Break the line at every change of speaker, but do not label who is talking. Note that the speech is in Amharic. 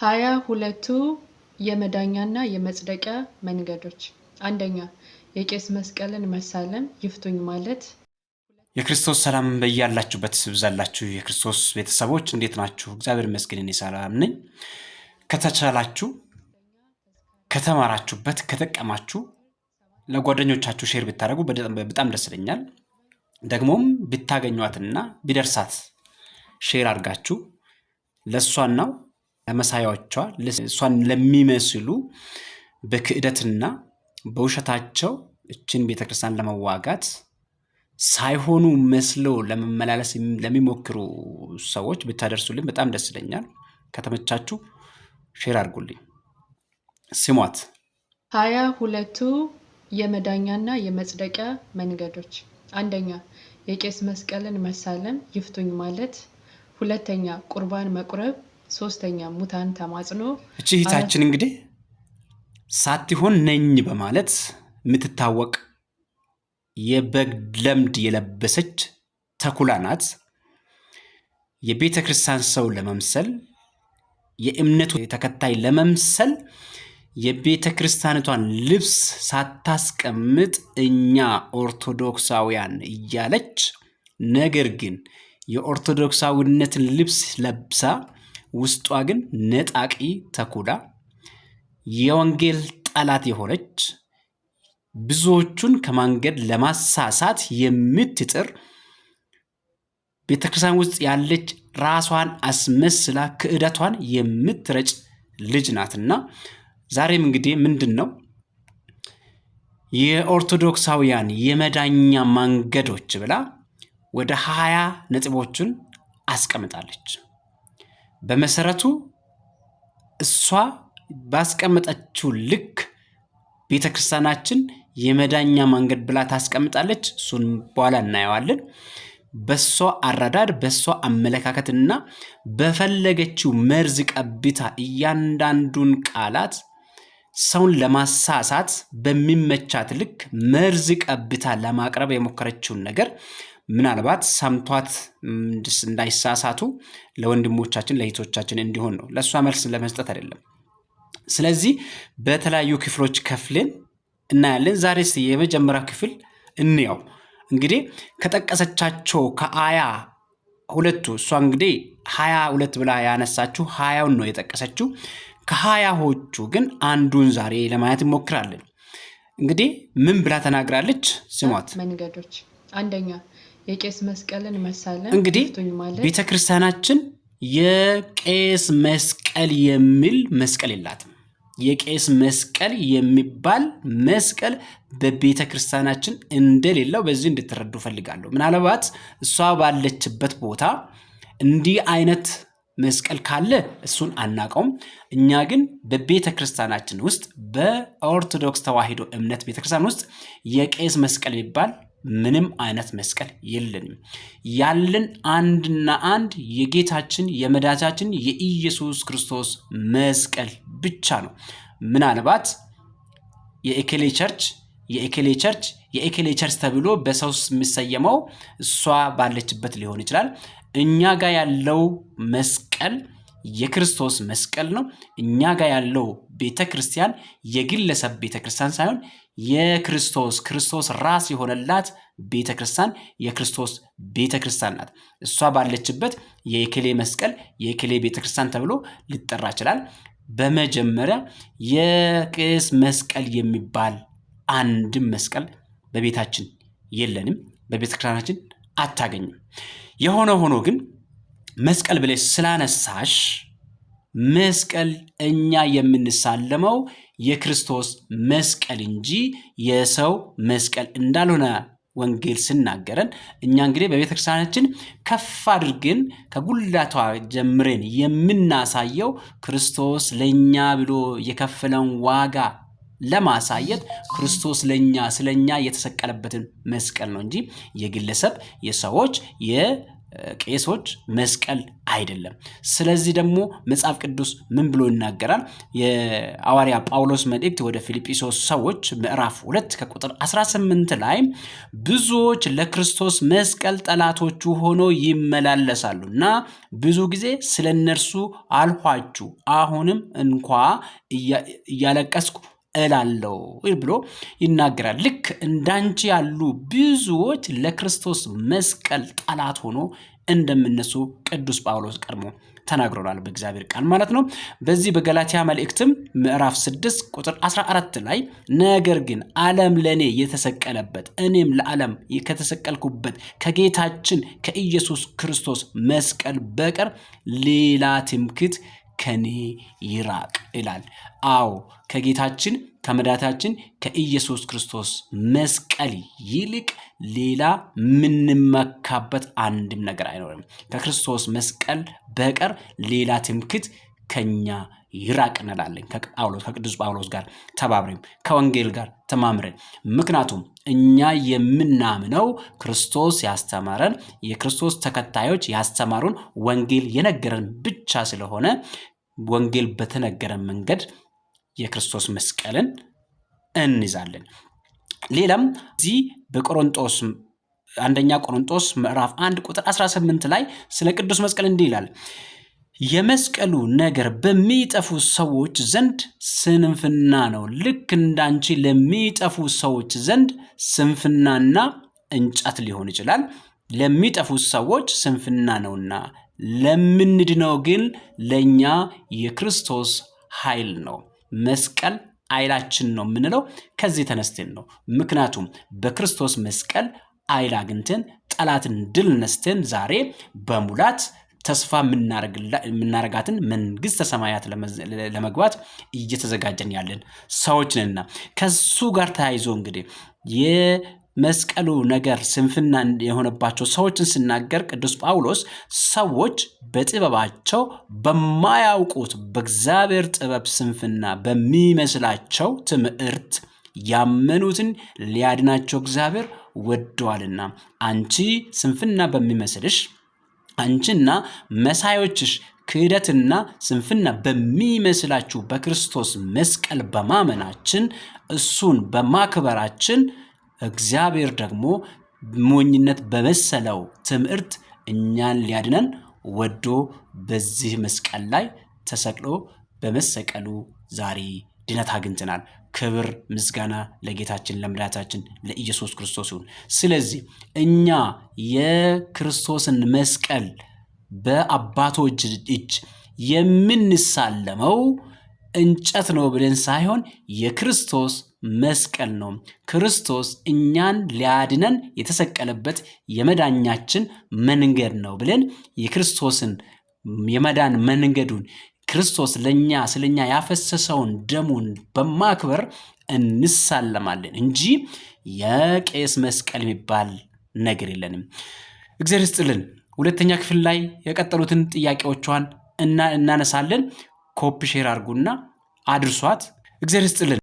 22ቱ የመዳኛና የመጽደቂያ መንገዶች። አንደኛ፣ የቄስ መስቀልን መሳለም ይፍቱኝ ማለት።
የክርስቶስ ሰላም በያላችሁበት ይብዛላችሁ። የክርስቶስ ቤተሰቦች እንዴት ናችሁ? እግዚአብሔር ይመስገን እኔ ሰላም ነኝ። ከተቻላችሁ ከተማራችሁበት ከጠቀማችሁ ለጓደኞቻችሁ ሼር ብታደርጉ በጣም ደስ ይለኛል። ደግሞም ብታገኟትና ቢደርሳት ሼር አድርጋችሁ ለእሷና ለመሳያዎቿ እሷን ለሚመስሉ በክህደትና በውሸታቸው እችን ቤተክርስቲያን ለመዋጋት ሳይሆኑ መስለው ለመመላለስ ለሚሞክሩ ሰዎች ብታደርሱልኝ በጣም ደስ ይለኛል። ከተመቻችሁ ሼር አድርጉልኝ። ስሟት።
22ቱ የመዳኛና የመጽደቂያ መንገዶች። አንደኛ፣ የቄስ መስቀልን መሳለም ይፍቱኝ ማለት። ሁለተኛ፣ ቁርባን መቁረብ። ሶስተኛ፣ ሙታን ተማጽኖ።
እቺ እህታችን እንግዲህ ሳትሆን ነኝ በማለት የምትታወቅ የበግ ለምድ የለበሰች ተኩላ ናት። የቤተ ክርስቲያን ሰው ለመምሰል የእምነቱ ተከታይ ለመምሰል የቤተ ክርስቲያኒቷን ልብስ ሳታስቀምጥ እኛ ኦርቶዶክሳውያን እያለች ነገር ግን የኦርቶዶክሳዊነትን ልብስ ለብሳ ውስጧ ግን ነጣቂ ተኩላ የወንጌል ጠላት የሆነች ብዙዎቹን ከማንገድ ለማሳሳት የምትጥር ቤተክርስቲያን ውስጥ ያለች ራሷን አስመስላ ክህደቷን የምትረጭ ልጅ ናትና ዛሬም እንግዲህ ምንድነው የኦርቶዶክሳውያን የመዳኛ መንገዶች ብላ ወደ 20 ነጥቦችን አስቀምጣለች። በመሰረቱ እሷ ባስቀመጠችው ልክ ቤተክርስቲያናችን የመዳኛ መንገድ ብላ ታስቀምጣለች። እሱን በኋላ እናየዋለን። በሷ አረዳድ በሷ አመለካከትና በፈለገችው መርዝ ቀብታ እያንዳንዱን ቃላት ሰውን ለማሳሳት በሚመቻት ልክ መርዝ ቀብታ ለማቅረብ የሞከረችውን ነገር ምናልባት ሰምቷት እንዳይሳሳቱ ለወንድሞቻችን ለእህቶቻችን እንዲሆን ነው። ለሷ መልስ ለመስጠት አይደለም። ስለዚህ በተለያዩ ክፍሎች ከፍለን እናያለን። ዛሬስ የመጀመሪያው ክፍል እንየው። እንግዲህ ከጠቀሰቻቸው ከአያ ሁለቱ እሷ እንግዲህ 22 ብላ ያነሳችሁ 20ውን ነው የጠቀሰችው። ከ20ዎቹ ግን አንዱን ዛሬ ለማየት እንሞክራለን። እንግዲህ ምን ብላ ተናግራለች? ስሟት።
መንገዶች። አንደኛ፣ የቄስ መስቀልን መሳለም
እንግዲህ ቤተክርስቲያናችን የቄስ መስቀል የሚል መስቀል የላትም። የቄስ መስቀል የሚባል መስቀል በቤተ ክርስቲያናችን እንደሌለው በዚህ እንድትረዱ ፈልጋለሁ። ምናልባት እሷ ባለችበት ቦታ እንዲህ አይነት መስቀል ካለ እሱን አናውቀውም። እኛ ግን በቤተ ክርስቲያናችን ውስጥ በኦርቶዶክስ ተዋሕዶ እምነት ቤተክርስቲያን ውስጥ የቄስ መስቀል የሚባል ምንም አይነት መስቀል የለንም። ያለን አንድና አንድ የጌታችን የመድኃኒታችን የኢየሱስ ክርስቶስ መስቀል ብቻ ነው። ምናልባት የኤኬሌ ቸርች ተብሎ በሰው የሚሰየመው እሷ ባለችበት ሊሆን ይችላል። እኛ ጋር ያለው መስቀል የክርስቶስ መስቀል ነው። እኛ ጋር ያለው ቤተክርስቲያን የግለሰብ ቤተክርስቲያን ሳይሆን ክርስቶስ ራስ የሆነላት ቤተክርስቲያን የክርስቶስ ቤተክርስቲያን ናት። እሷ ባለችበት የኤኬሌ መስቀል የኤኬሌ ቤተክርስቲያን ተብሎ ሊጠራ ይችላል። በመጀመሪያ የቄስ መስቀል የሚባል አንድም መስቀል በቤታችን የለንም፣ በቤተክርስቲያናችን አታገኝም። የሆነ ሆኖ ግን መስቀል ብለሽ ስላነሳሽ መስቀል እኛ የምንሳለመው የክርስቶስ መስቀል እንጂ የሰው መስቀል እንዳልሆነ ወንጌል ስናገረን እኛ እንግዲህ በቤተክርስቲያናችን ከፍ አድርገን ከጉልላቷ ጀምረን የምናሳየው ክርስቶስ ለኛ ብሎ የከፈለውን ዋጋ ለማሳየት ክርስቶስ ስለኛ የተሰቀለበትን መስቀል ነው እንጂ የግለሰብ የሰዎች ቄሶች መስቀል አይደለም። ስለዚህ ደግሞ መጽሐፍ ቅዱስ ምን ብሎ ይናገራል? የሐዋርያ ጳውሎስ መልእክት ወደ ፊልጵስዩስ ሰዎች ምዕራፍ 2 ከቁጥር 18 ላይ ብዙዎች ለክርስቶስ መስቀል ጠላቶቹ ሆኖ ይመላለሳሉና ብዙ ጊዜ ስለ እነርሱ አልኋችሁ፣ አሁንም እንኳ እያለቀስኩ እላለሁ ብሎ ይናገራል። ልክ እንዳንቺ ያሉ ብዙዎች ለክርስቶስ መስቀል ጠላት ሆኖ እንደምነሱ ቅዱስ ጳውሎስ ቀድሞ ተናግሮናል በእግዚአብሔር ቃል ማለት ነው። በዚህ በገላትያ መልእክትም ምዕራፍ 6 ቁጥር 14 ላይ ነገር ግን ዓለም ለኔ የተሰቀለበት እኔም ለዓለም ከተሰቀልኩበት ከጌታችን ከኢየሱስ ክርስቶስ መስቀል በቀር ሌላ ትምክህት ከኔ ይራቅ ይላል። አዎ ከጌታችን ከመድኃኒታችን ከኢየሱስ ክርስቶስ መስቀል ይልቅ ሌላ ምንመካበት አንድም ነገር አይኖርም። ከክርስቶስ መስቀል በቀር ሌላ ትምክህት ከኛ ይራቅ እንላለን። ከቅዱስ ጳውሎስ ጋር ተባብረን ከወንጌል ጋር ተማምረን፣ ምክንያቱም እኛ የምናምነው ክርስቶስ ያስተማረን የክርስቶስ ተከታዮች ያስተማሩን ወንጌል የነገረን ብቻ ስለሆነ ወንጌል በተነገረን መንገድ የክርስቶስ መስቀልን እንይዛለን። ሌላም እዚህ በቆሮንቶስ አንደኛ ቆሮንቶስ ምዕራፍ 1 ቁጥር 18 ላይ ስለ ቅዱስ መስቀል እንዲህ ይላል፣ የመስቀሉ ነገር በሚጠፉ ሰዎች ዘንድ ስንፍና ነው። ልክ እንዳንቺ ለሚጠፉ ሰዎች ዘንድ ስንፍናና እንጨት ሊሆን ይችላል። ለሚጠፉ ሰዎች ስንፍና ነውና ለምንድነው ግን ለኛ የክርስቶስ ኃይል ነው። መስቀል ኃይላችን ነው የምንለው ከዚህ ተነስተን ነው። ምክንያቱም በክርስቶስ መስቀል ኃይል አግኝተን ጠላትን ድል ነስተን ዛሬ በሙላት ተስፋ የምናረጋትን መንግስተ ሰማያት ለመግባት እየተዘጋጀን ያለን ሰዎች ነንና ከሱ ጋር ተያይዞ እንግዲህ የመስቀሉ ነገር ስንፍና የሆነባቸው ሰዎችን ሲናገር ቅዱስ ጳውሎስ ሰዎች በጥበባቸው በማያውቁት በእግዚአብሔር ጥበብ ስንፍና በሚመስላቸው ትምህርት ያመኑትን ሊያድናቸው እግዚአብሔር ወደዋልና አንቺ ስንፍና በሚመስልሽ አንቺና መሳዮችሽ ክህደትና ስንፍና በሚመስላችሁ በክርስቶስ መስቀል በማመናችን እሱን በማክበራችን እግዚአብሔር ደግሞ ሞኝነት በመሰለው ትምህርት እኛን ሊያድነን ወዶ በዚህ መስቀል ላይ ተሰቅሎ በመሰቀሉ ዛሬ ድነት አግኝተናል። ክብር ምስጋና ለጌታችን ለመድኃኒታችን ለኢየሱስ ክርስቶስ ይሁን። ስለዚህ እኛ የክርስቶስን መስቀል በአባቶች እጅ የምንሳለመው እንጨት ነው ብለን ሳይሆን የክርስቶስ መስቀል ነው። ክርስቶስ እኛን ሊያድነን የተሰቀለበት የመዳኛችን መንገድ ነው ብለን የክርስቶስን የመዳን መንገዱን ክርስቶስ ለኛ ስለኛ ያፈሰሰውን ደሙን በማክበር እንሳለማለን እንጂ የቄስ መስቀል የሚባል ነገር የለንም። እግዚአብሔር ይስጥልን። ሁለተኛ ክፍል ላይ የቀጠሉትን ጥያቄዎቿን እናነሳለን። ኮፒ ሼር አድርጉና አድርሷት። እግዚአብሔር ይስጥልን።